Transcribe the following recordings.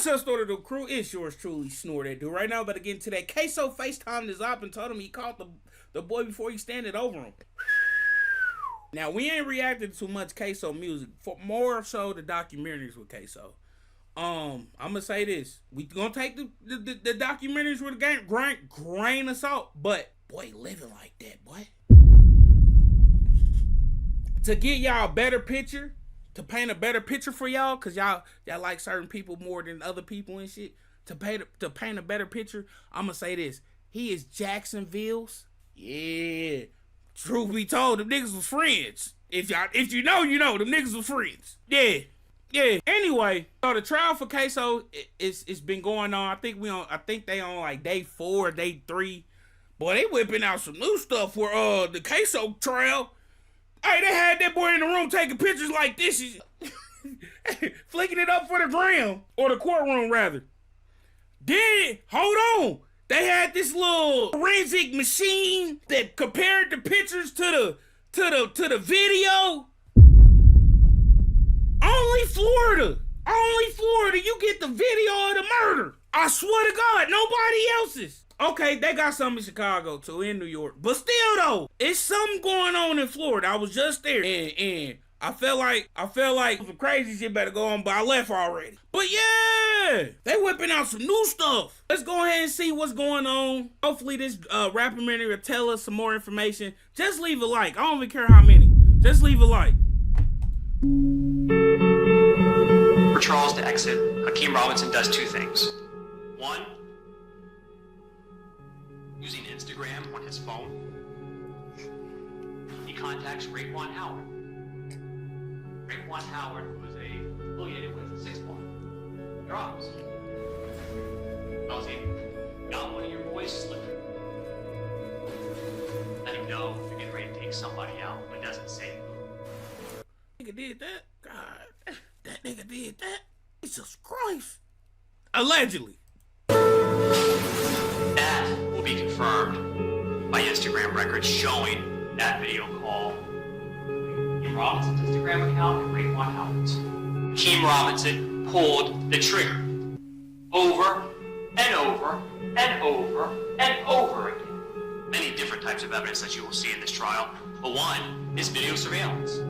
What's up, Story to the Crew? It's yours truly, Snore that dude. Right now, about to get into that. Ksoo FaceTimed his op and told him he caught the boy before he standing over him. Now, we ain't reacted to much Ksoo music, for more so the documentaries with Ksoo. I'm gonna say this: we gonna take the documentaries with a grain of salt, but boy, living like that, boy. To get y'all a better picture, to paint a better picture for y'all, cause y'all like certain people more than other people and shit. To paint a better picture, I'm gonna say this: he is Jacksonville's. Yeah, truth be told, them niggas was friends. If you know, you know, them niggas was friends. Yeah. Anyway, so the trial for Ksoo it's been going on. I think they on like day 4, day 3. Boy, they whipping out some new stuff for the Ksoo trial. Hey, they had that boy in the room taking pictures like this, flicking it up for the gram, or the courtroom rather. Then, hold on, they had this little forensic machine that compared the pictures to the video. Only Florida, you get the video of the murder. I swear to God, nobody else's. Okay, they got some in Chicago too, in New York. But still though, it's something going on in Florida. I was just there and I felt like some crazy shit better go on, but I left already. But yeah, they whipping out some new stuff. Let's go ahead and see what's going on. Hopefully this rapper minute will tell us some more information. Just leave a like. I don't even care how many. Just leave a like. For Charles to exit, Hakeem Robinson does 2 things. 1, using Instagram on his phone, he contacts Raekwon Howard. Raekwon Howard, who is affiliated with 6-1, drops. Tells him, got one of your boys slipping. Let him know you're getting ready to take somebody out, but doesn't say who. Nigga did that? God, that nigga did that? Jesus Christ. Allegedly. That will be confirmed by Instagram records showing that video call. Hakeem Robinson's Instagram account and Raekwon Howard's. Hakeem Robinson pulled the trigger over and over and over and over again. Many different types of evidence that you will see in this trial, but one is video surveillance.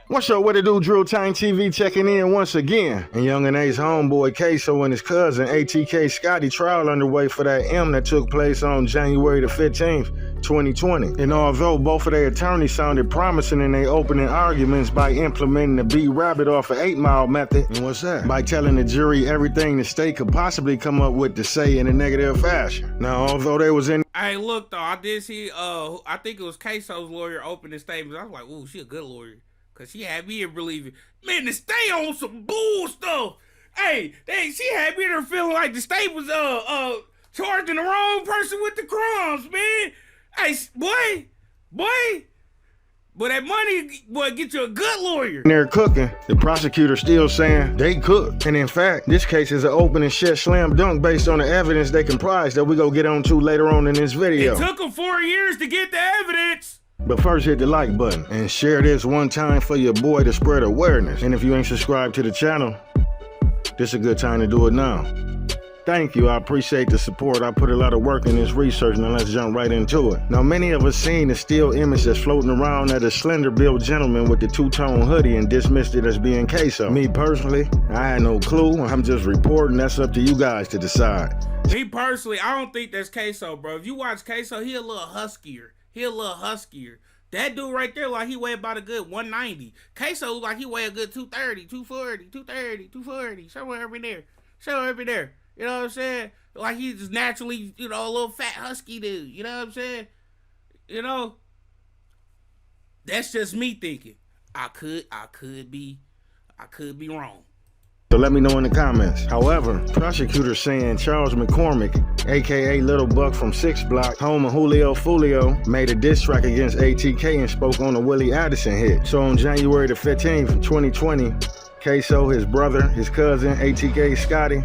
What's up, what it do? Drill Time TV checking in once again. And Young and A's homeboy Ksoo and his cousin ATK Scotty trial underway for that M that took place on January the 15th, 2020. And although both of their attorneys sounded promising in their opening arguments by implementing the beat rabbit off of 8 Mile method, and what's that? By telling the jury everything the state could possibly come up with to say in a negative fashion. Now, although there was any... Hey, look though, I did see, I think it was Ksoo's lawyer opening statements. I was like, ooh, she a good lawyer. Cause she had me in believing, man, to stay on some bull stuff. Hey, she had me in her feeling like the state was charging the wrong person with the crimes, man. Hey, boy, that money, boy, get you a good lawyer. They're cooking. The prosecutor still saying they cook. And in fact, this case is an open and shut slam dunk based on the evidence they comprise that we go get on to later on in this video. It took them 4 years to get the evidence. But first, hit the like button and share this one time for your boy to spread awareness. And if you ain't subscribed to the channel, this is a good time to do it now. Thank you, I appreciate the support. I put a lot of work in this research, now let's jump right into it. Now, many of us seen the still image that's floating around of a slender-built gentleman with the 2-tone hoodie and dismissed it as being Ksoo. Me personally, I had no clue. I'm just reporting. That's up to you guys to decide. Me personally, I don't think that's Ksoo, bro. If you watch Ksoo, he a little huskier. That dude right there, like he weigh about a good 190. Ksoo like he weigh a good 230, 240, 230, 240, somewhere over there. You know what I'm saying? Like he's just naturally, you know, a little fat husky dude. You know what I'm saying? You know, that's just me thinking. I could be wrong. So let me know in the comments. However, prosecutors saying Charles McCormick, aka Little Buck from 6 Block, home of Julio Fulio, made a diss track against ATK and spoke on a Willie Addison hit. So on January the 15th, 2020, Ksoo, his brother, his cousin, ATK Scotty,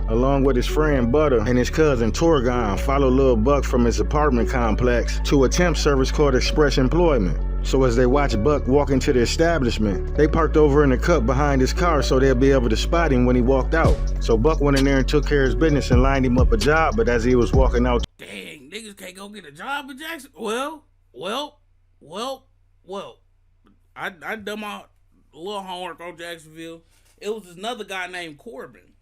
along with his friend Butter and his cousin Torgon, followed Lil Buck from his apartment complex to a temp service called Express Employment. So as they watched Buck walk into the establishment, they parked over in the cut behind his car so they'll be able to spot him when he walked out. So Buck went in there and took care of his business and lined him up a job, but as he was walking out, Dang, niggas can't go get a job in Jackson. Well. I done my little homework on Jacksonville. It was another guy named Corbin.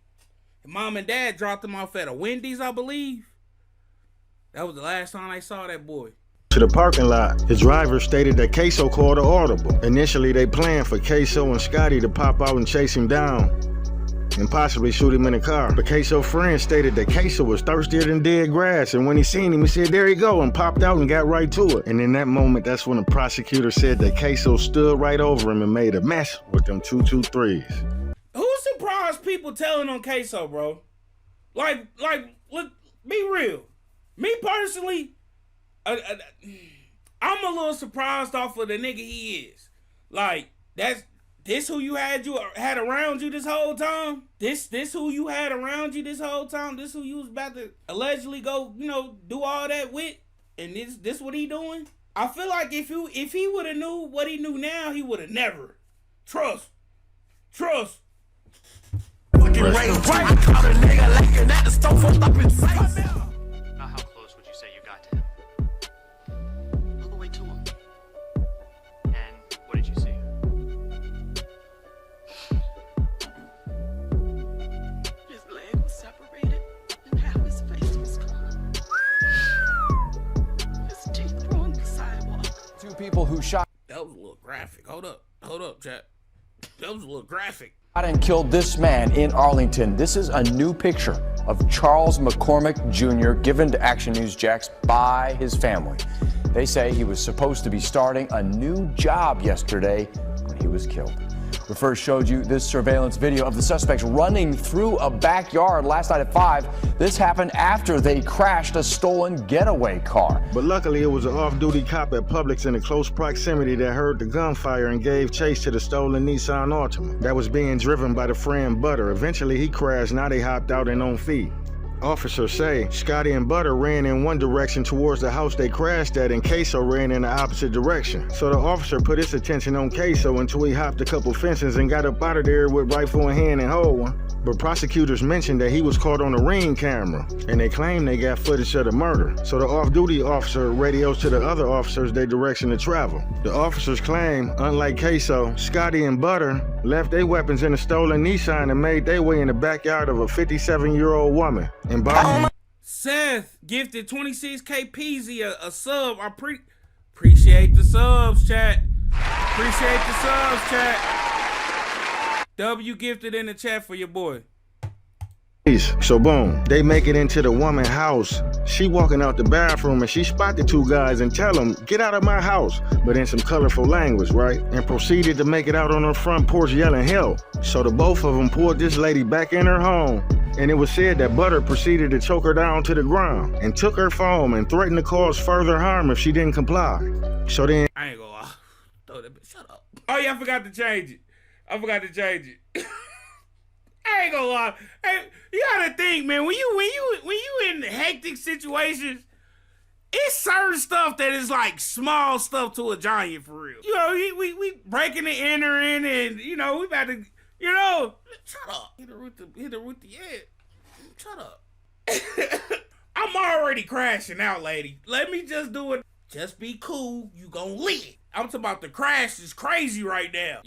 His mom and dad dropped him off at a Wendy's, I believe. That was the last time I saw that boy. To the parking lot, the driver stated that Ksoo called an audible. Initially, they planned for Ksoo and Scotty to pop out and chase him down and possibly shoot him in the car. But Ksoo's friend stated that Ksoo was thirstier than dead grass, and when he seen him, he said, "There you go," and popped out and got right to it. And in that moment, that's when the prosecutor said that Ksoo stood right over him and made a mess with them 223s. Who's surprised people telling on Ksoo, bro? Like, look, be real. Me personally, I'm a little surprised off of the nigga he is. Like, this who you had around you this whole time? This who you had around you this whole time? This who you was about to allegedly go, do all that with? And this what he doing? I feel like if he would have knew what he knew now, he would have never. Trust. Fucking right. I caught a nigga lacking at the stove for thumping face. Now, how close would you say you got to him? All the way to him. And what did you see? His leg was separated and half his face was gone. His teeth were on the sidewalk. Two people who shot That was a little graphic. Hold up, chat. That was a little graphic. and killed this man in Arlington. This is a new picture of Charles McCormick Jr. given to Action News Jax by his family. They say he was supposed to be starting a new job yesterday when he was killed. We first showed you this surveillance video of the suspects running through a backyard last night at 5. This happened after they crashed a stolen getaway car. But luckily, it was an off-duty cop at Publix in a close proximity that heard the gunfire and gave chase to the stolen Nissan Altima that was being driven by the friend Butter. Eventually, he crashed. Now they hopped out and on feet. Officers say Scotty and Butter ran in one direction towards the house they crashed at, and Ksoo ran in the opposite direction. So the officer put his attention on Ksoo until he hopped a couple fences and got up out of there with rifle in hand and hold one. But prosecutors mentioned that he was caught on a Ring camera, and they claim they got footage of the murder. So the off-duty officer radios to the other officers their direction to travel. The officers claim, unlike Ksoo, Scotty and Butter left their weapons in a stolen Nissan and made their way in the backyard of a 57-year-old woman. And Seth gifted 26K Peasy a sub. I appreciate the subs, chat. Appreciate the subs, chat. W gifted in the chat for your boy. So boom, they make it into the woman's house. She walking out the bathroom and she spot the two guys and tell them, "Get out of my house," but in some colorful language, right? And proceeded to make it out on her front porch yelling help. So the both of them pulled this lady back in her home, and it was said that Butter proceeded to choke her down to the ground and took her phone and threatened to cause further harm if she didn't comply. So then, I ain't gonna lie. Throw that bitch. Shut up. Oh yeah, I forgot to change it. I ain't gonna lie. Hey, you gotta think, man. When you in hectic situations, it's certain stuff that is like small stuff to a giant for real. We breaking and entering, and we about to, shut up. Hit her with the head. Shut up. I'm already crashing out, lady. Let me just do it. Just be cool. You gon' live. I'm talking about the crash is crazy right now.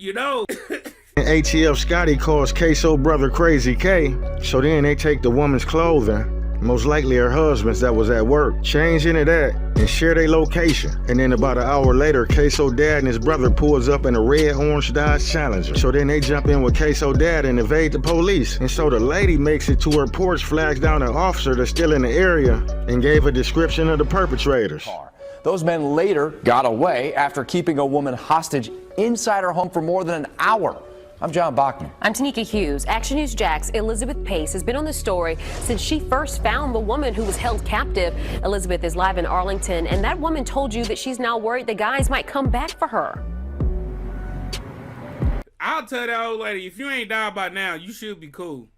ATF Scotty calls Ksoo brother Crazy K. So then they take the woman's clothing, most likely her husband's that was at work, change into that, and share their location. And then about an hour later, Ksoo dad and his brother pulls up in a red-orange Dodge Challenger. So then they jump in with Ksoo dad and evade the police. And so the lady makes it to her porch, flags down an officer that's still in the area, and gave a description of the perpetrators. Those men later got away after keeping a woman hostage inside her home for more than an hour. I'm John Bachman. I'm Tanika Hughes. Action News Jax Elizabeth Pace has been on the story since she first found the woman who was held captive. Elizabeth is live in Arlington, and that woman told you that she's now worried the guys might come back for her. I'll tell that old lady, if you ain't died by now, you should be cool.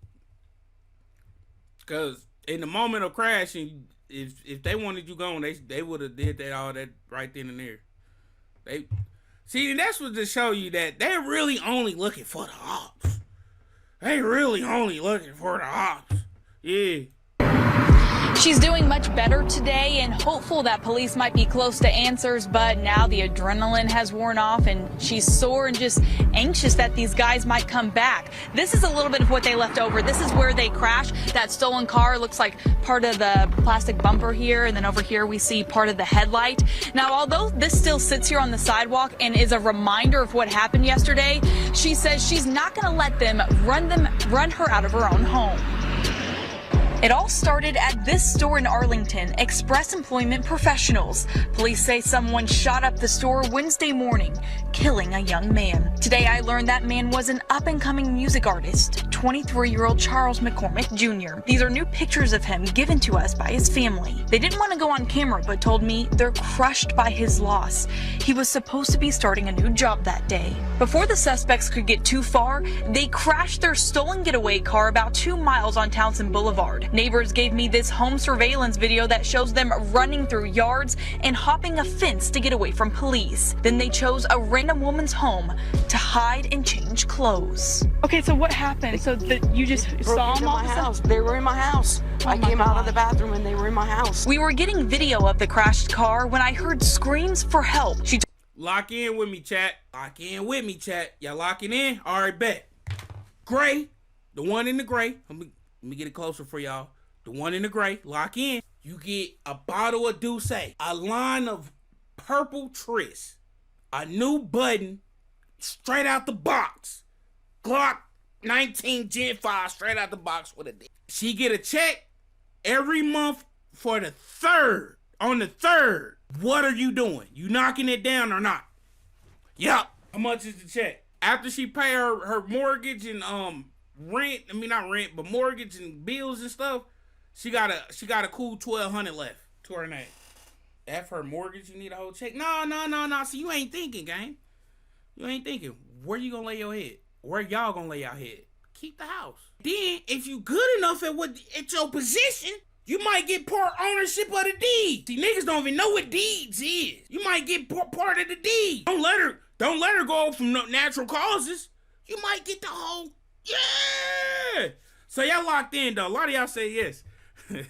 Cause in the moment of crashing, if they wanted you gone, they would have did that all that right then and there. They see, and that's what to show you that they're really only looking for the ops. They really only looking for the ops. Yeah. She's doing much better today and hopeful that police might be close to answers, but now the adrenaline has worn off and she's sore and just anxious that these guys might come back. This is a little bit of what they left over. This is where they crashed. That stolen car looks like part of the plastic bumper here, and then over here we see part of the headlight. Now, although this still sits here on the sidewalk and is a reminder of what happened yesterday, she says she's not going to let them run her out of her own home. It all started at this store in Arlington, Express Employment Professionals. Police say someone shot up the store Wednesday morning, killing a young man. Today I learned that man was an up-and-coming music artist, 23-year-old Charles McCormick Jr. These are new pictures of him given to us by his family. They didn't want to go on camera, but told me they're crushed by his loss. He was supposed to be starting a new job that day. Before the suspects could get too far, they crashed their stolen getaway car about 2 miles on Townsend Boulevard. Neighbors gave me this home surveillance video that shows them running through yards and hopping a fence to get away from police. Then they chose a random woman's home to hide and change clothes. Okay, so what happened? So that you just saw them all in my house. They were in my house. I came out of the bathroom and they were in my house. We were getting video of the crashed car when I heard screams for help. Lock in with me, chat. Lock in with me, chat. Y'all locking in? All right, bet. Gray, the one in the gray. Let me get it closer for y'all. The one in the gray, lock in. You get a bottle of Douce, a line of purple Tris, a new button, straight out the box. Glock 19 Gen 5, straight out the box with a dick. She get a check every month for the 3rd. On the 3rd, what are you doing? You knocking it down or not? Yup. How much is the check? After she pay her mortgage and rent, not rent, but mortgage and bills and stuff, she got a cool $1,200 left to her name. That for her mortgage, you need a whole check. No. See, you ain't thinking, gang. You ain't thinking. Where you gonna lay your head? Where y'all gonna lay your head? Keep the house. Then, if you good enough at your position, you might get part ownership of the deed. See, niggas don't even know what deeds is. You might get part of the deed. Don't let her go from natural causes. You might get the whole. Yeah! So y'all locked in, though. A lot of y'all say yes. They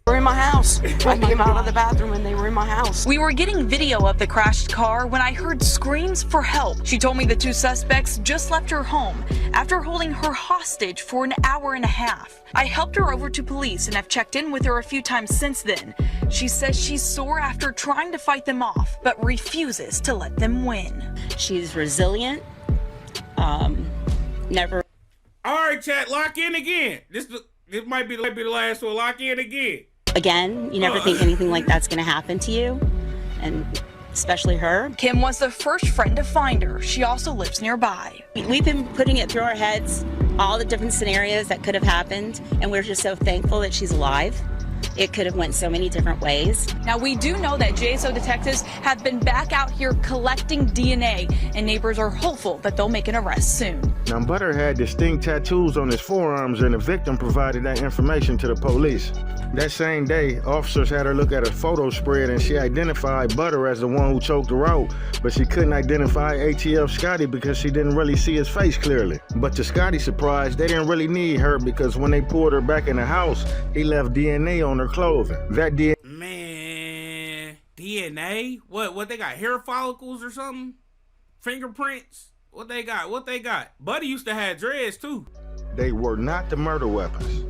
were in my house. I came out of the bathroom and they were in my house. We were getting video of the crashed car when I heard screams for help. She told me the 2 suspects just left her home after holding her hostage for an hour and a half. I helped her over to police and have checked in with her a few times since then. She says she's sore after trying to fight them off, but refuses to let them win. She's resilient. Never. All right, chat, lock in again. This might be the last one. Lock in again. Again, you never think anything like that's going to happen to you, and especially her. Kim was the first friend to find her. She also lives nearby. We've been putting it through our heads, all the different scenarios that could have happened, and we're just so thankful that she's alive. It could have went so many different ways. Now, we do know that JSO detectives have been back out here collecting DNA, and neighbors are hopeful that they'll make an arrest soon. Now, Butter had distinct tattoos on his forearms, and the victim provided that information to the police. That same day, officers had her look at a photo spread, and she identified Butter as the one who choked her out, but she couldn't identify ATF Scotty because she didn't really see his face clearly. But to Scotty's surprise, they didn't really need her because when they pulled her back in the house, he left DNA on her clothing. That DNA. Man, DNA? What they got? Hair follicles or something? Fingerprints? What they got? Buddy used to have dreads too. They were not the murder weapons.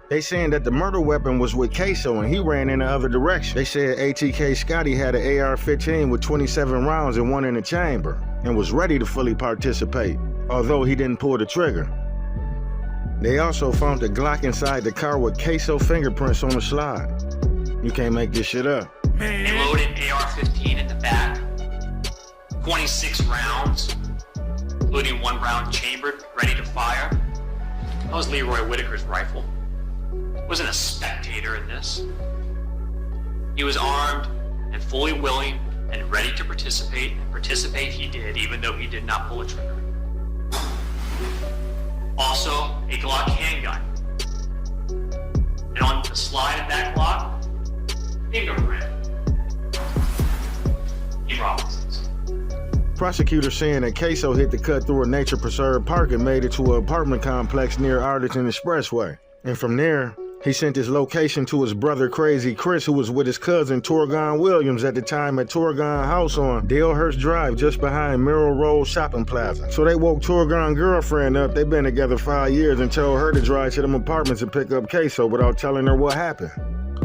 They saying that the murder weapon was with Ksoo and he ran in the other direction. They said ATK Scotty had an AR-15 with 27 rounds and one in the chamber and was ready to fully participate, although he didn't pull the trigger. They also found the Glock inside the car with Ksoo fingerprints on the slide. You can't make this shit up. They loaded AR-15 in the back, 26 rounds, including 1 round chambered, ready to fire. That was Leroy Whitaker's rifle. Wasn't a spectator in this. He was armed and fully willing and ready to participate, and participate he did, even though he did not pull a trigger. Also, a Glock handgun. And on the slide of that Glock, fingerprint. Keem Robinson's. Prosecutors saying that Ksoo hit the cut through a nature preserve park and made it to an apartment complex near Arlington Expressway. And from there, he sent his location to his brother Crazy Chris, who was with his cousin Torgon Williams at the time at Torgon House on Dalehurst Drive, just behind Merrill Road Shopping Plaza. So they woke Torgon's girlfriend up, they've been together 5 years, and told her to drive to them apartments and pick up Ksoo without telling her what happened.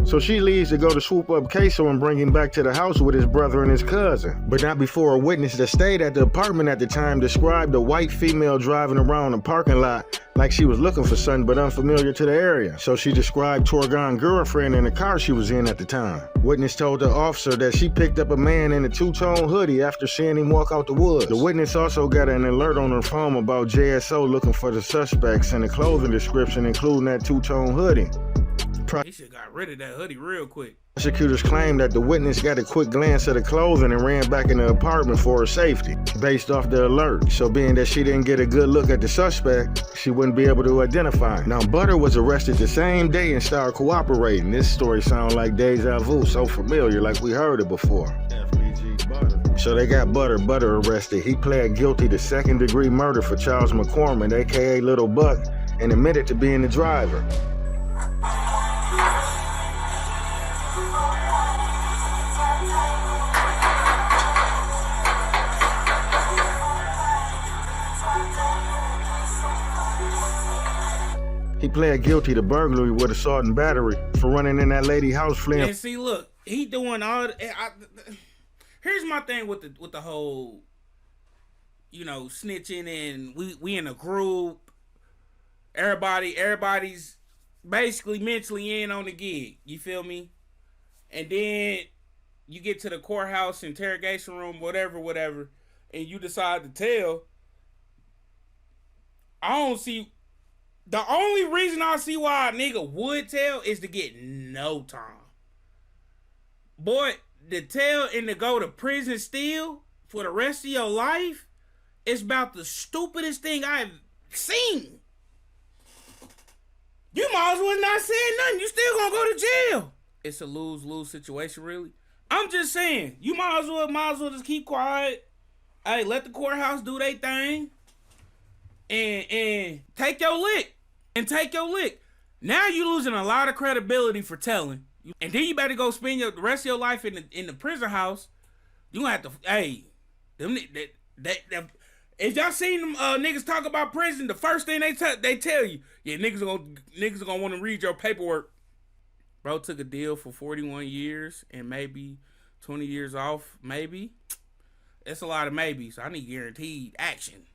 So she leaves to go to swoop up Ksoo and bring him back to the house with his brother and his cousin. But not before a witness that stayed at the apartment at the time described a white female driving around the parking lot like she was looking for something but unfamiliar to the area. So she described Torgon's girlfriend in the car she was in at the time. Witness told the officer that she picked up a man in a two-tone hoodie after seeing him walk out the woods. The witness also got an alert on her phone about JSO looking for the suspects and the clothing description including that two-tone hoodie. He should got rid of that hoodie real quick. Prosecutors claim that the witness got a quick glance at the clothing and ran back in the apartment for her safety, based off the alert. So being that she didn't get a good look at the suspect, she wouldn't be able to identify him. Now, Butter was arrested the same day and started cooperating. This story sounds like deja vu, so familiar, like we heard it before. FBG Butter. So they got Butter arrested. He pled guilty to second-degree murder for Charles McCormick, aka Little Buck, and admitted to being the driver. He pled guilty to burglary with assault and battery for running in that lady house fleeing. And see, look, he doing all. Here's my thing with the whole, you know, snitching and we in a group. Everybody's basically mentally in on the gig. You feel me? And then you get to the courthouse, interrogation room, whatever, and you decide to tell. I don't see. The only reason I see why a nigga would tell is to get no time. Boy, to tell and to go to prison still for the rest of your life is about the stupidest thing I've seen. You might as well not say nothing. You still gonna go to jail. It's a lose-lose situation, really. I'm just saying, you might as well just keep quiet. Hey, let the courthouse do their thing. And take your lick. Now you losing a lot of credibility for telling. And then you better go spend the rest of your life in the prison house. You gonna have to, hey, if y'all seen them niggas talk about prison, the first thing they tell you, yeah, niggas are gonna want to read your paperwork. Bro took a deal for 41 years and maybe 20 years off, maybe. That's a lot of maybes. I need guaranteed action.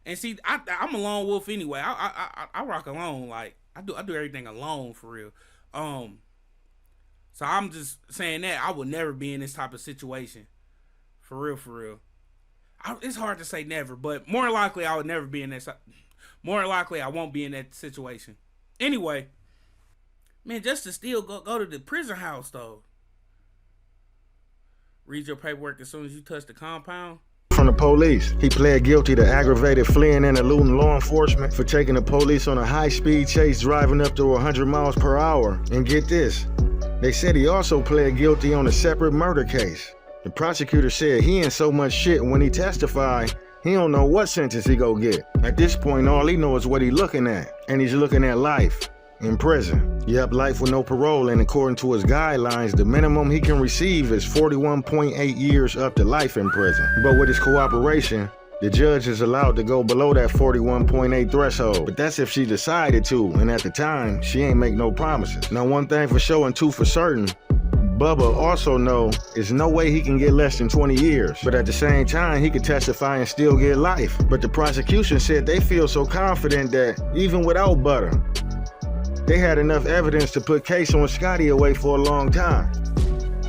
And see, I'm a lone wolf anyway. I rock alone. Like I do everything alone for real. So I'm just saying that I would never be in this type of situation. For real. It's hard to say never, but more likely I would never be in this. More likely I won't be in that situation. Anyway, man, just to still go to the prison house though. Read your paperwork as soon as you touch the compound. From the police. He pled guilty to aggravated fleeing and eluding law enforcement for taking the police on a high-speed chase driving up to 100 miles per hour. And get this, they said he also pled guilty on a separate murder case. The prosecutor said he in so much shit when he testified, he don't know what sentence he go get. At this point, all he knows is what he looking at. And he's looking at life in prison. Yep, life with no parole, and according to his guidelines, the minimum he can receive is 41.8 years up to life in prison. But with his cooperation, the judge is allowed to go below that 41.8 threshold. But that's if she decided to, and at the time, she ain't make no promises. Now, one thing for sure and two for certain, Bubba also know there's no way he can get less than 20 years. But at the same time, he could testify and still get life. But the prosecution said they feel so confident that even without Butter, they had enough evidence to put Ksoo and Scotty away for a long time.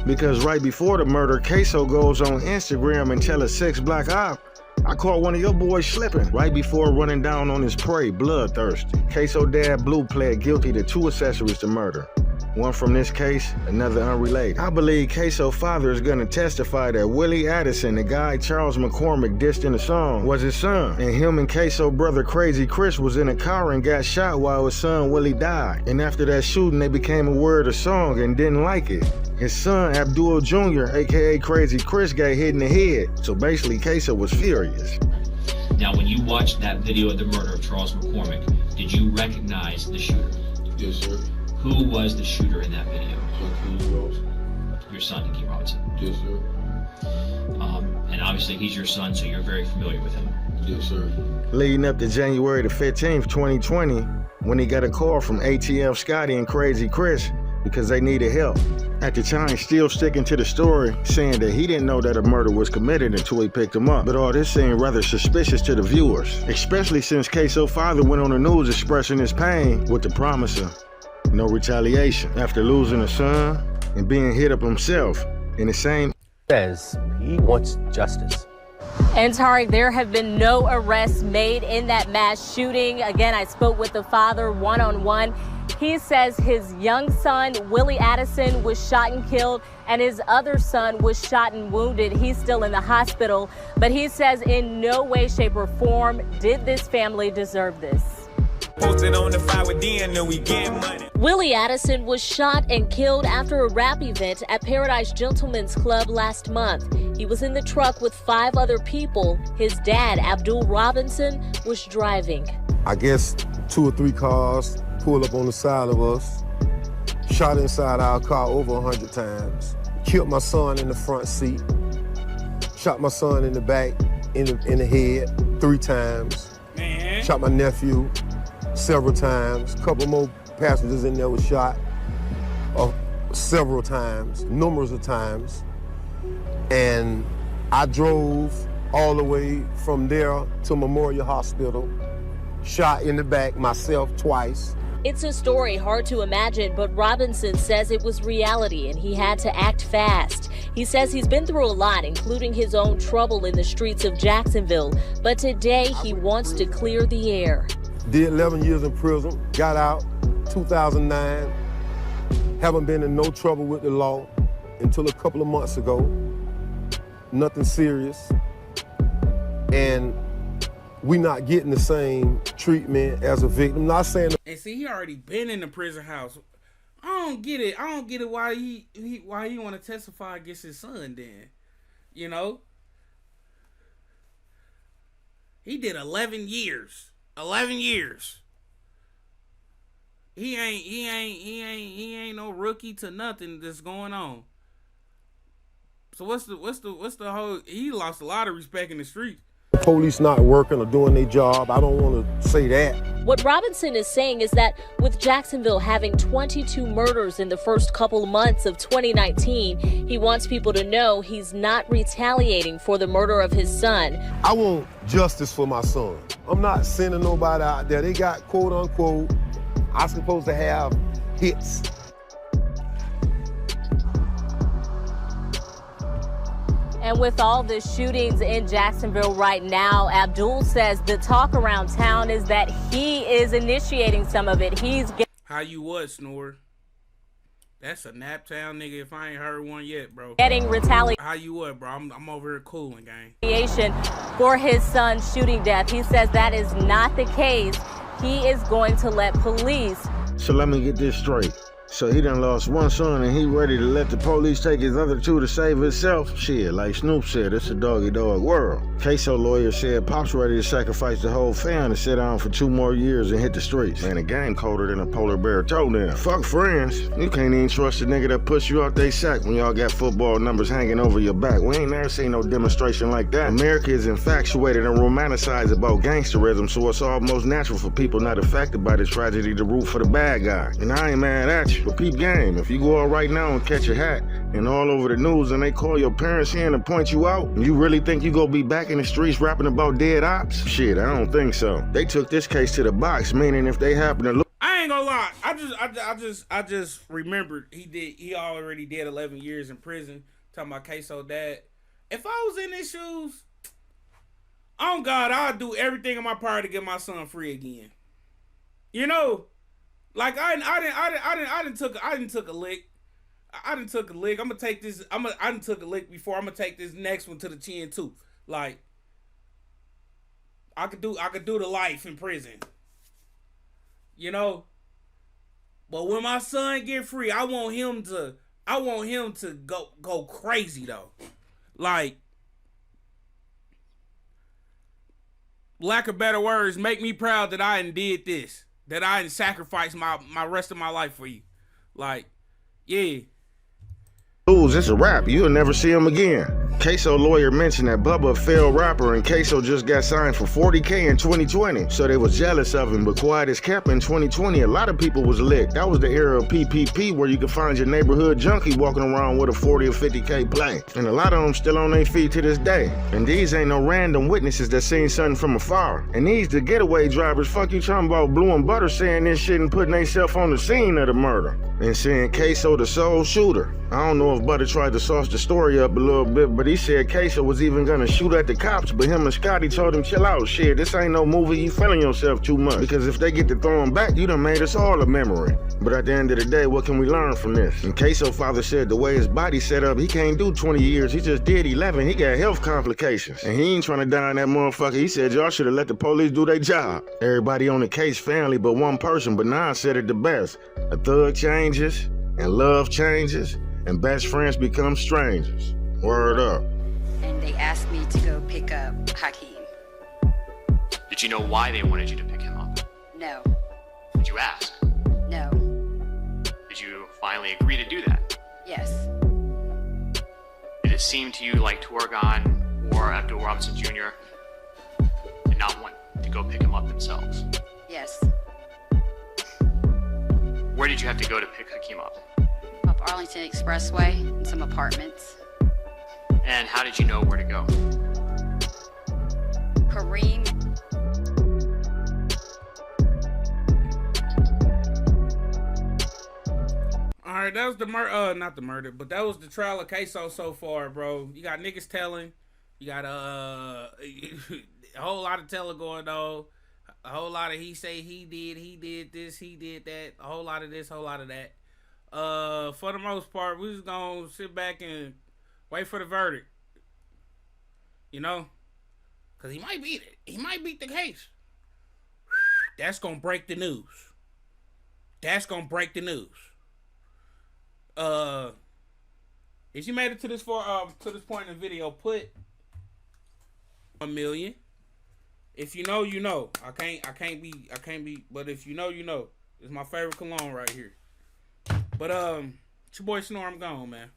Because right before the murder, Ksoo goes on Instagram and tell a 6 Black op, I caught one of your boys slipping, right before running down on his prey, bloodthirsty. Ksoo dad Blue pled guilty to 2 accessories to murder. one from this case, another unrelated. I believe Ksoo father is gonna testify that Willie Addison, the guy Charles McCormick dissed in the song, was his son. And him and Ksoo brother Crazy Chris was in a car and got shot while his son Willie died. And after that shooting, they became aware of the song and didn't like it. His son Abdul Jr., aka Crazy Chris, got hit in the head. So basically Ksoo was furious. Now, when you watched that video of the murder of Charles McCormick, did you recognize the shooter? Yes, sir. Who was the shooter in that video? Hakeem Robinson. Your son, Hakeem Robinson. Yes, sir. And obviously he's your son, so you're very familiar with him. Yes, sir. Leading up to January the 15th, 2020, when he got a call from ATF Scotty and Crazy Chris because they needed help. At the time, still sticking to the story, saying that he didn't know that a murder was committed until he picked him up. But all this seemed rather suspicious to the viewers, especially since Ksoo father went on the news expressing his pain with the promise of no retaliation after losing a son and being hit up himself in the same. Says he wants justice. And Tariq, there have been no arrests made in that mass shooting. Again, I spoke with the father one-on-one. He says his young son, Willie Addison, was shot and killed, and his other son was shot and wounded. He's still in the hospital, but he says in no way, shape, or form did this family deserve this. Posted on the fire with Dan, and we get money. Willie Addison was shot and killed after a rap event at Paradise Gentlemen's Club last month. He was in the truck with 5 other people. His dad, Abdul Robinson, was driving. I guess 2 or 3 cars pulled up on the side of us, shot inside our car over 100 times, killed my son in the front seat, shot my son in the back, in the head 3 times, shot my nephew several times, a couple more passengers in there were shot several times, numerous of times, and I drove all the way from there to Memorial Hospital, shot in the back myself twice. It's a story hard to imagine, but Robinson says it was reality and he had to act fast. He says he's been through a lot, including his own trouble in the streets of Jacksonville, but today he wants to clear the air. Did 11 years in prison, got out 2009, haven't been in no trouble with the law until a couple of months ago, nothing serious, and we not getting the same treatment as a victim. Not saying. And see, he already been in the prison house. I don't get it. I don't get it why he want to testify against his son. Then, you know, he did 11 years. 11 years. He ain't no rookie to nothing that's going on. So what's the whole? He lost a lot of respect in the streets. Police not working or doing their job. I don't want to say that. What Robinson is saying is that with Jacksonville having 22 murders in the first couple months of 2019, he wants people to know he's not retaliating for the murder of his son. I want justice for my son. I'm not sending nobody out there. They got quote unquote, I'm supposed to have hits. And with all the shootings in Jacksonville right now, Abdul says the talk around town is that he is initiating some of it. How you what, Snore? That's a Naptown nigga if I ain't heard one yet, bro. Getting retaliation. How you what, bro? I'm over here cooling, gang. For his son's shooting death. He says that is not the case. He is going to let police. So let me get this straight. So he done lost one son and he ready to let the police take his other 2 to save himself? Shit, like Snoop said, it's a dog-eat-dog world. Ksoo lawyer said Pop's ready to sacrifice the whole family and sit down for 2 more years and hit the streets. Man, the game colder than a polar bear toenail. Fuck friends. You can't even trust a nigga that push you out they sack when y'all got football numbers hanging over your back. We ain't never seen no demonstration like that. America is infatuated and romanticized about gangsterism, so it's almost natural for people not affected by the tragedy to root for the bad guy. And I ain't mad at you. But peep game, if you go out right now and catch a hat and all over the news and they call your parents here and point you out, and you really think you gonna be back in the streets rapping about dead ops? Shit, I don't think so. They took this case to the box, meaning if they happen to look. I ain't gonna lie. I just remembered he already did 11 years in prison. Talking about Ksoo dad. If I was in his shoes, oh God, I'd do everything in my power to get my son free again. You know? Like I didn't took a lick. I didn't took a lick. I'm gonna take this. I didn't took a lick before. I'm gonna take this next one to the chin too. Like I could do the life in prison. You know. But when my son get free, I want him to go crazy though. Like, lack of better words, make me proud that I did this. That I sacrificed my rest of my life for you. Like, yeah. It's a wrap. You'll never see him again. Ksoo lawyer mentioned that Bubba a failed rapper and Ksoo just got signed for $40K in 2020. So they was jealous of him, but quiet as kept in 2020, a lot of people was licked. That was the era of PPP where you could find your neighborhood junkie walking around with a 40 or 50K play. And a lot of them still on their feet to this day. And these ain't no random witnesses that seen something from afar. And these the getaway drivers, fuck you talking about Blue and Butter saying this shit and putting themselves on the scene of the murder. And saying Ksoo the sole shooter. I don't know if Butter tried to sauce the story up a little bit, but he said Ksoo was even gonna shoot at the cops, but him and Scotty told him, chill out, shit, this ain't no movie, you feeling yourself too much. Because if they get to throwing back, you done made us all a memory. But at the end of the day, what can we learn from this? And Ksoo father said the way his body set up, he can't do 20 years, he just did 11, he got health complications. And he ain't trying to die in that motherfucker, he said y'all should have let the police do their job. Everybody on the case family but one person, but Nas said it the best. A thug changes, and love changes, and best friends become strangers. Word up. And they asked me to go pick up Hakeem. Did you know why they wanted you to pick him up? No. Did you ask? No. Did you finally agree to do that? Yes. Did it seem to you like Torgon or Abdul Robinson Jr. did not want to go pick him up themselves? Yes. Where did you have to go to pick Hakeem up? Up Arlington Expressway and some apartments. And how did you know where to go? Kareem. All right, that was the not the murder, but that was the trial of Ksoo so far, bro. You got niggas telling, you got a whole lot of telling going on, a whole lot of he say he did this, he did that, a whole lot of this, whole lot of that. For the most part, we just gonna sit back and wait for the verdict. You know, cause he might beat it. He might beat the case. That's gonna break the news. That's gonna break the news. If you made it to this point in the video, put 1 million. If you know, you know. I can't be. But if you know, you know. It's my favorite cologne right here. But it's your boy Snore. I'm gone, man.